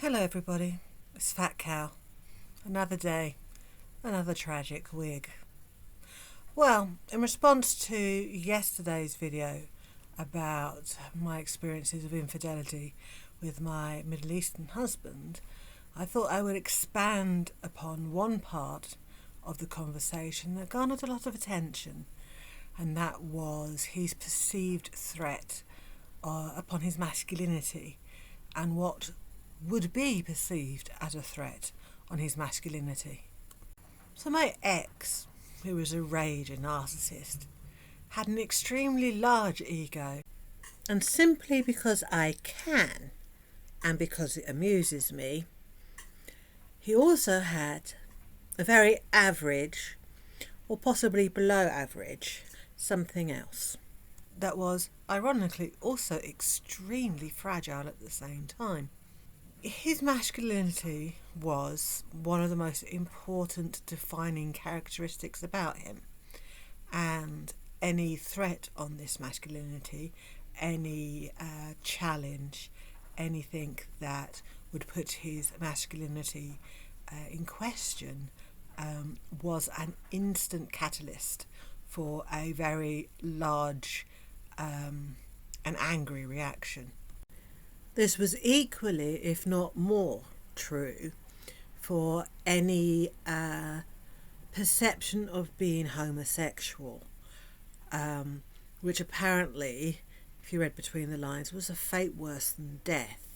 Hello everybody, it's Fat Cow. Another day, another tragic wig. Well, in response to yesterday's video about my experiences of infidelity with my Middle Eastern husband, I thought I would expand upon one part of the conversation that garnered a lot of attention, and that was his perceived threat upon his masculinity and what would be perceived as a threat on his masculinity. So my ex, who was a rager narcissist, had an extremely large ego, and simply because I can and because it amuses me, he also had a very average, or possibly below average, something else that was ironically also extremely fragile at the same time. His masculinity was one of the most important defining characteristics about him, and any threat on this masculinity, any challenge, anything that would put his masculinity in question was an instant catalyst for a very large and angry reaction. This was equally, if not more, true for any perception of being homosexual, which apparently, if you read between the lines, was a fate worse than death.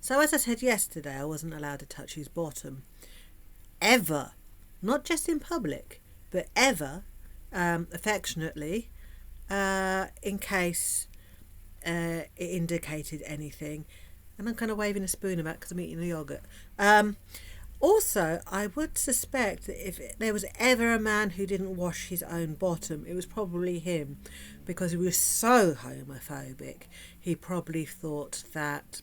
So as I said yesterday, I wasn't allowed to touch his bottom, ever, not just in public, but ever, affectionately, in case it indicated anything. And I'm kind of waving a spoon about because I'm eating a yoghurt. Also, I would suspect that if there was ever a man who didn't wash his own bottom, it was probably him, because he was so homophobic. He probably thought that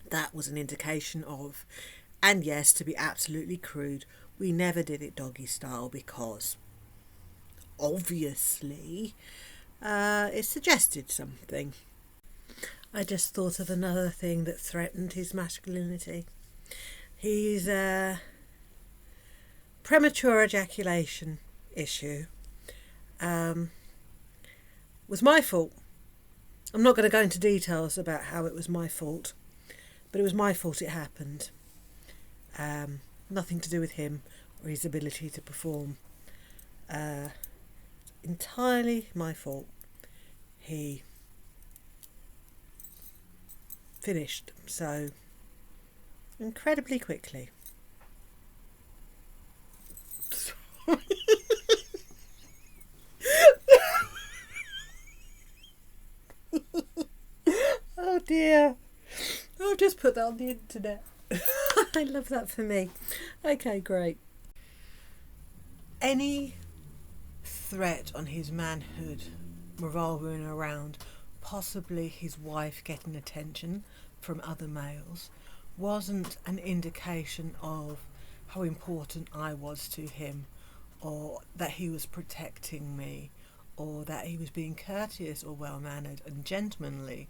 that was an indication of, and yes, to be absolutely crude, we never did it doggy style because obviously it suggested something. I just thought of another thing that threatened his masculinity. His premature ejaculation issue was my fault. I'm not going to go into details about how it was my fault, but it was my fault it happened. Nothing to do with him or his ability to perform. Entirely my fault. He finished so incredibly quickly. Oh dear. I'll just put that on the internet. I love that for me. Okay, great. Any threat on his manhood revolving around possibly his wife getting attention from other males wasn't an indication of how important I was to him, or that he was protecting me, or that he was being courteous or well-mannered and gentlemanly.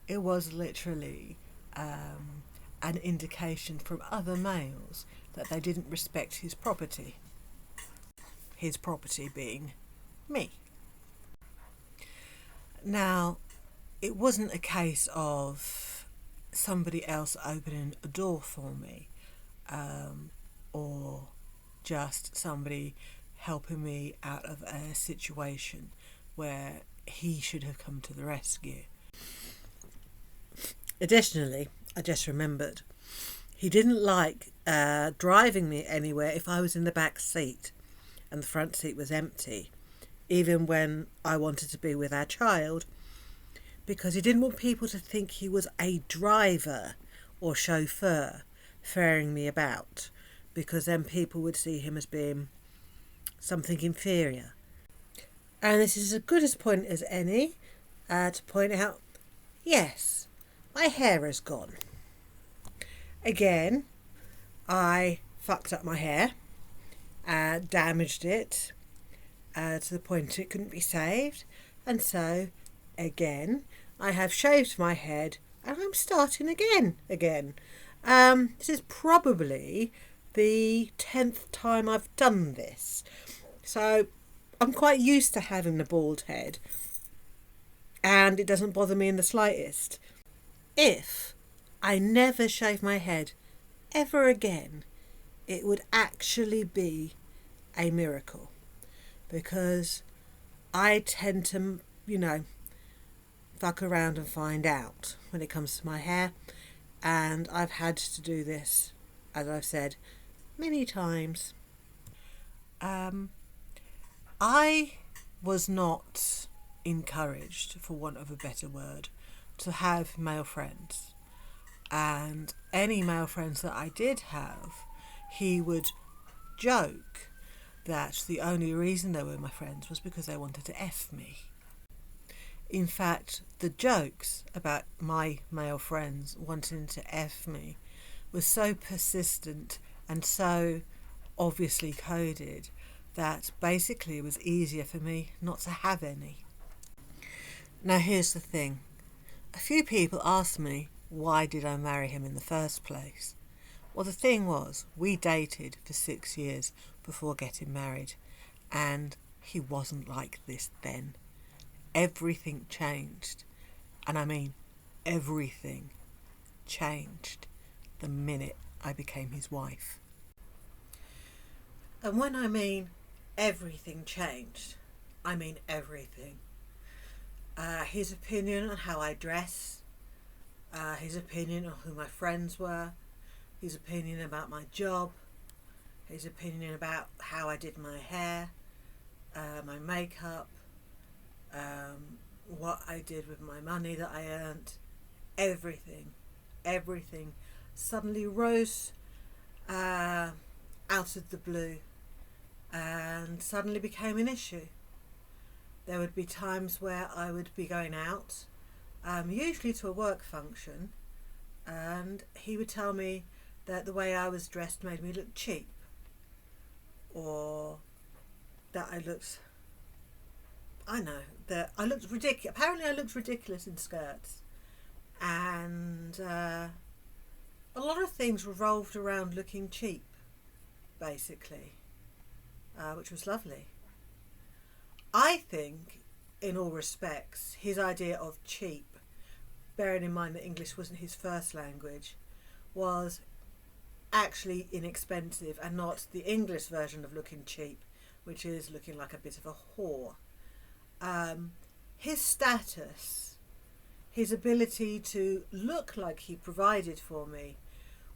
It was literally an indication from other males that they didn't respect his property being me. Now, it wasn't a case of somebody else opening a door for me, or just somebody helping me out of a situation where he should have come to the rescue. Additionally, I just remembered, he didn't like driving me anywhere if I was in the back seat and the front seat was empty, even when I wanted to be with our child, because he didn't want people to think he was a driver or chauffeur ferrying me about, because then people would see him as being something inferior. And this is as good a point as any to point out, yes, my hair has gone. Again, I fucked up my hair, damaged it to the point it couldn't be saved, and so again I have shaved my head and I'm starting again. This is probably the 10th time I've done this. So I'm quite used to having a bald head, and it doesn't bother me in the slightest. If I never shave my head ever again, it would actually be a miracle, because I tend to, fuck around and find out when it comes to my hair, and I've had to do this, as I've said, many times. I was not encouraged, for want of a better word, to have male friends. And any male friends that I did have, he would joke that the only reason they were my friends was because they wanted to F me. In fact, the jokes about my male friends wanting to F me was so persistent and so obviously coded that basically it was easier for me not to have any. Now here's the thing. A few people asked me, why did I marry him in the first place? Well, the thing was, we dated for 6 years before getting married, and he wasn't like this then. Everything changed, and I mean everything changed the minute I became his wife. And when I mean everything changed, I mean everything. His opinion on how I dress, his opinion on who my friends were, his opinion about my job, his opinion about how I did my hair, my makeup, what I did with my money that I earned, everything suddenly rose out of the blue and suddenly became an issue. There would be times where I would be going out, usually to a work function, and he would tell me that the way I was dressed made me look cheap, or that I looked ridiculous. Apparently I looked ridiculous in skirts, and a lot of things revolved around looking cheap, basically, which was lovely. I think, in all respects, his idea of cheap, bearing in mind that English wasn't his first language, was actually inexpensive and not the English version of looking cheap, which is looking like a bit of a whore. His status, his ability to look like he provided for me,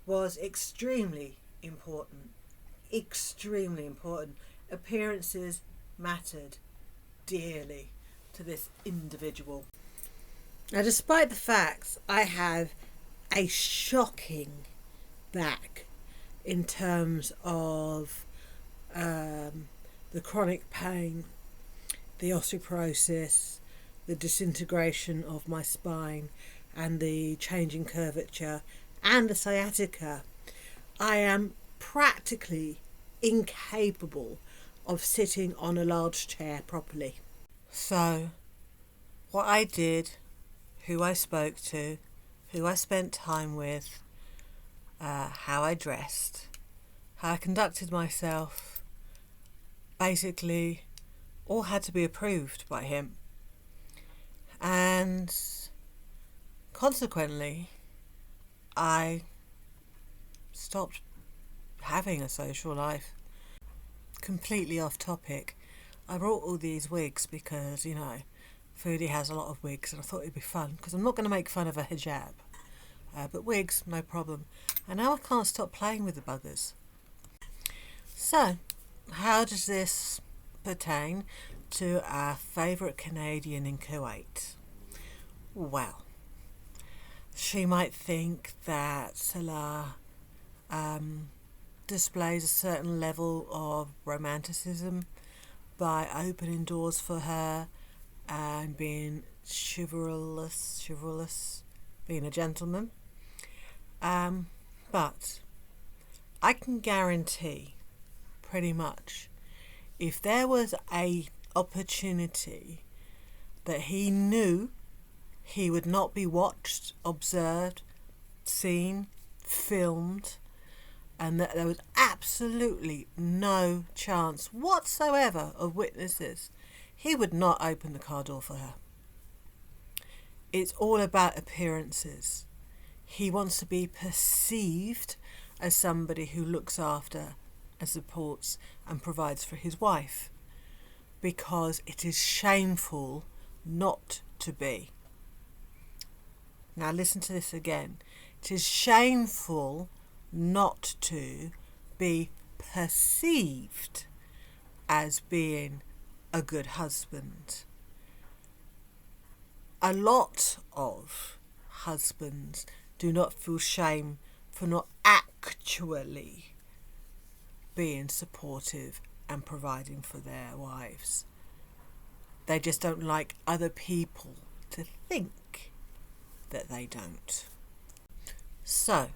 was extremely important. Extremely important. Appearances mattered dearly to this individual. Now, despite the fact I have a shocking back in terms of the chronic pain, the osteoporosis, the disintegration of my spine, and the changing curvature, and the sciatica, I am practically incapable of sitting on a large chair properly. So, what I did, who I spoke to, who I spent time with, how I dressed, how I conducted myself, basically all had to be approved by him. And consequently, I stopped having a social life. Completely off topic, I brought all these wigs because, Foodie has a lot of wigs, and I thought it'd be fun, because I'm not going to make fun of a hijab. But wigs, no problem. And now I can't stop playing with the buggers. So, how does this pertain to our favourite Canadian in Kuwait? Well, she might think that Salah displays a certain level of romanticism by opening doors for her and being chivalrous, being a gentleman. But I can guarantee, pretty much, if there was a opportunity that he knew he would not be watched, observed, seen, filmed, and that there was absolutely no chance whatsoever of witnesses, he would not open the car door for her. It's all about appearances. He wants to be perceived as somebody who looks after and supports and provides for his wife, because it is shameful not to be. Now listen to this again. It is shameful not to be perceived as being a good husband. A lot of husbands do not feel shame for not actually being supportive and providing for their wives. They just don't like other people to think that they don't. So,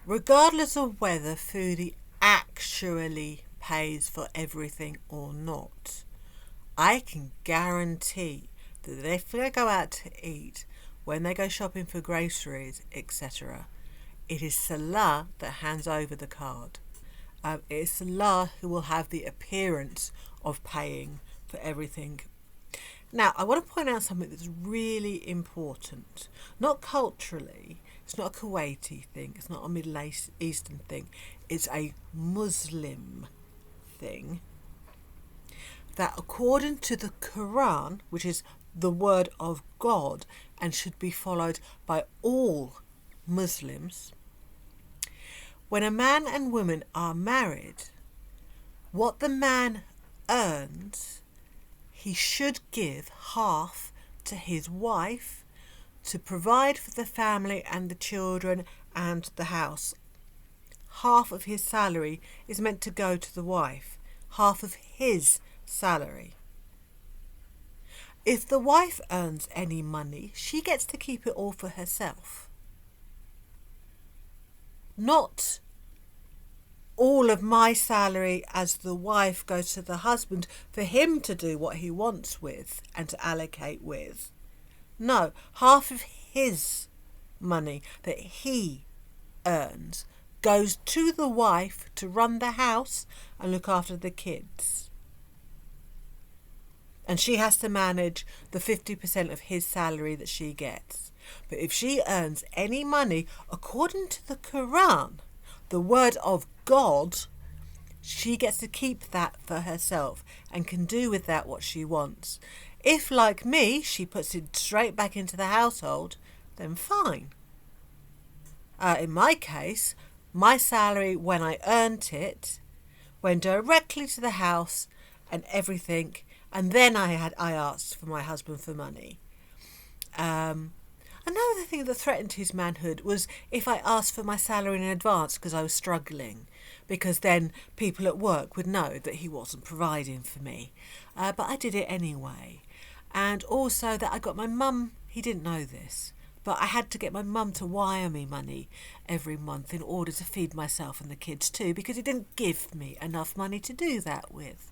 regardless of whether Foodie actually pays for everything or not, I can guarantee that if they go out to eat, when they go shopping for groceries, etc., it is Salah that hands over the card. It is Salah who will have the appearance of paying for everything. Now, I want to point out something that's really important. Not culturally, it's not a Kuwaiti thing, it's not a Middle Eastern thing, it's a Muslim thing. That according to the Quran, which is the word of God and should be followed by all Muslims, when a man and woman are married, what the man earns, he should give half to his wife to provide for the family and the children and the house. Half of his salary is meant to go to the wife, half of his salary. If the wife earns any money, she gets to keep it all for herself. Not all of my salary as the wife goes to the husband for him to do what he wants with and to allocate with. No, half of his money that he earns goes to the wife to run the house and look after the kids. And she has to manage the 50% of his salary that she gets. But if she earns any money, according to the Quran, the word of God, she gets to keep that for herself and can do with that what she wants. If, like me, she puts it straight back into the household, then fine. In my case, my salary, when I earned it, went directly to the house and everything, and then I asked for my husband for money. Another thing that threatened his manhood was if I asked for my salary in advance because I was struggling, because then people at work would know that he wasn't providing for me. But I did it anyway. And also that I got my mum, he didn't know this, but I had to get my mum to wire me money every month in order to feed myself and the kids too, because he didn't give me enough money to do that with.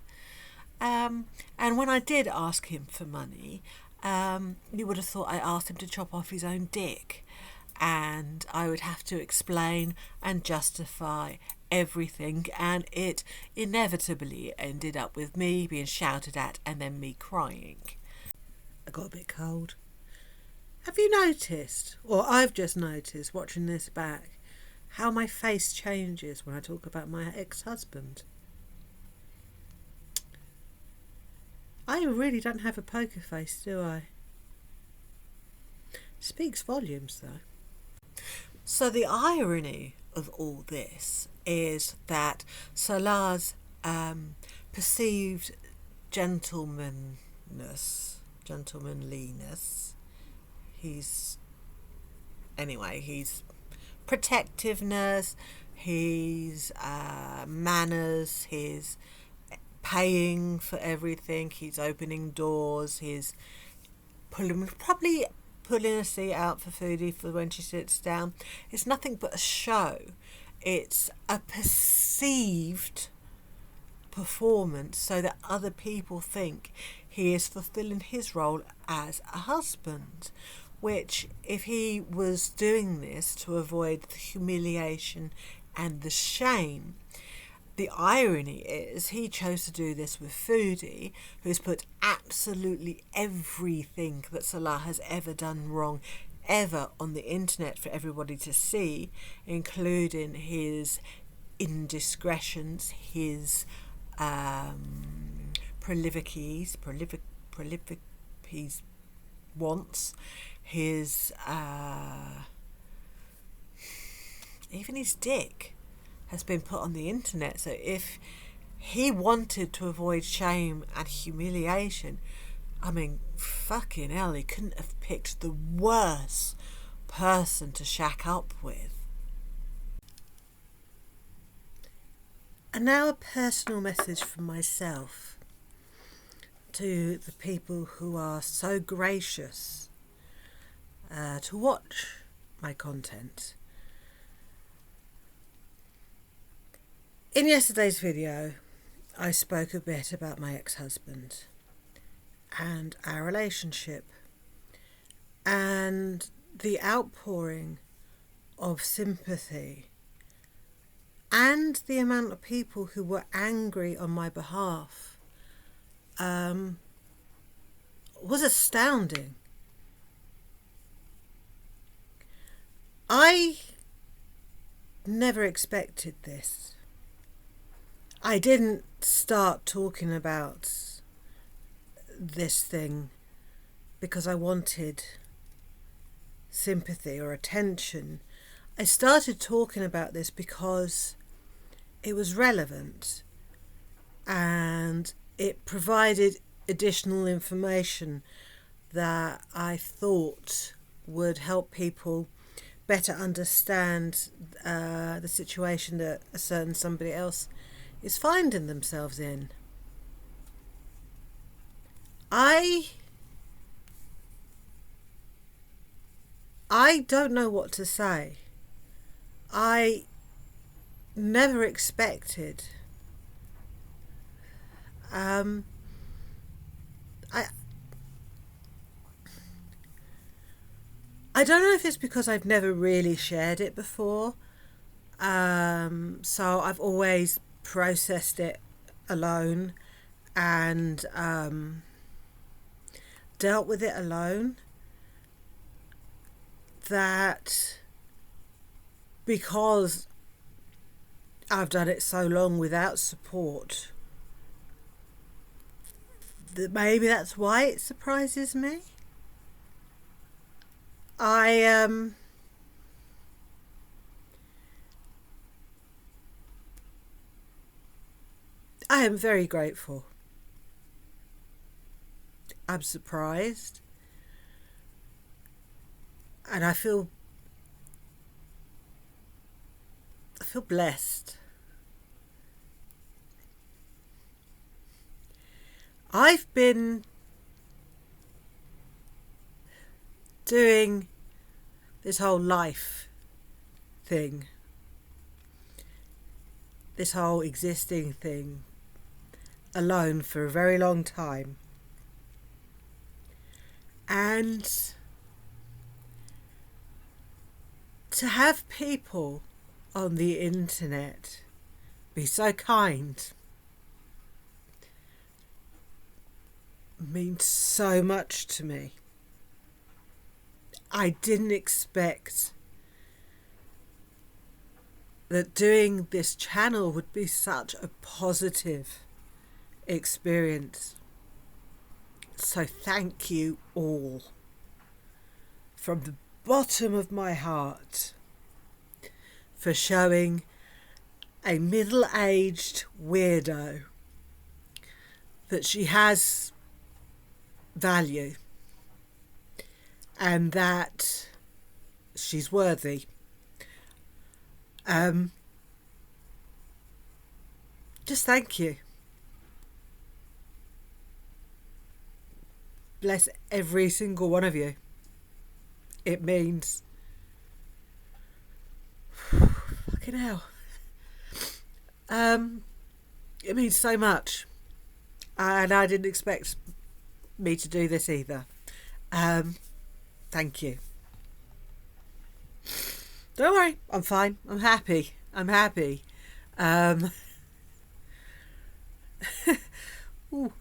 And when I did ask him for money, you would have thought I asked him to chop off his own dick, and I would have to explain and justify everything, and it inevitably ended up with me being shouted at and then me crying. I got a bit cold. Have you noticed, or I've just noticed watching this back, how my face changes when I talk about my ex-husband? I really don't have a poker face, do I? Speaks volumes, though. So the irony of all this is that Salah's perceived gentlemanliness, he's protectiveness, his manners, his paying for everything, he's opening doors, he's probably pulling a seat out for Foodie for when she sits down. It's nothing but a show. It's a perceived performance so that other people think he is fulfilling his role as a husband, which, if he was doing this to avoid the humiliation and the shame, the irony is he chose to do this with Foodie, who's put absolutely everything that Salah has ever done wrong ever on the internet for everybody to see, including his indiscretions, his prolificies wants, his even his dick has been put on the internet. So if he wanted to avoid shame and humiliation, I mean, fucking hell, he couldn't have picked the worst person to shack up with. And now a personal message from myself to the people who are so gracious to watch my content. In yesterday's video, I spoke a bit about my ex-husband and our relationship and the outpouring of sympathy and the amount of people who were angry on my behalf was astounding. I never expected this. I didn't start talking about this thing because I wanted sympathy or attention. I started talking about this because it was relevant and it provided additional information that I thought would help people better understand the situation that a certain somebody else is finding themselves in. I don't know what to say. I never expected. I don't know if it's because I've never really shared it before. So I've always processed it alone and dealt with it alone. That because I've done it so long without support, that maybe that's why it surprises me. I am very grateful. I'm surprised. And I feel blessed. I've been doing this whole life thing, this whole existing thing, alone for a very long time. And to have people on the internet be so kind means so much to me. I didn't expect that doing this channel would be such a positive experience. So thank you all from the bottom of my heart for showing a middle-aged weirdo that she has value and that she's worthy. Just thank you. Bless every single one of you. It means fucking hell. It means so much, and I didn't expect me to do this either. Thank you. Don't worry, I'm fine. I'm happy. I'm happy. Ooh.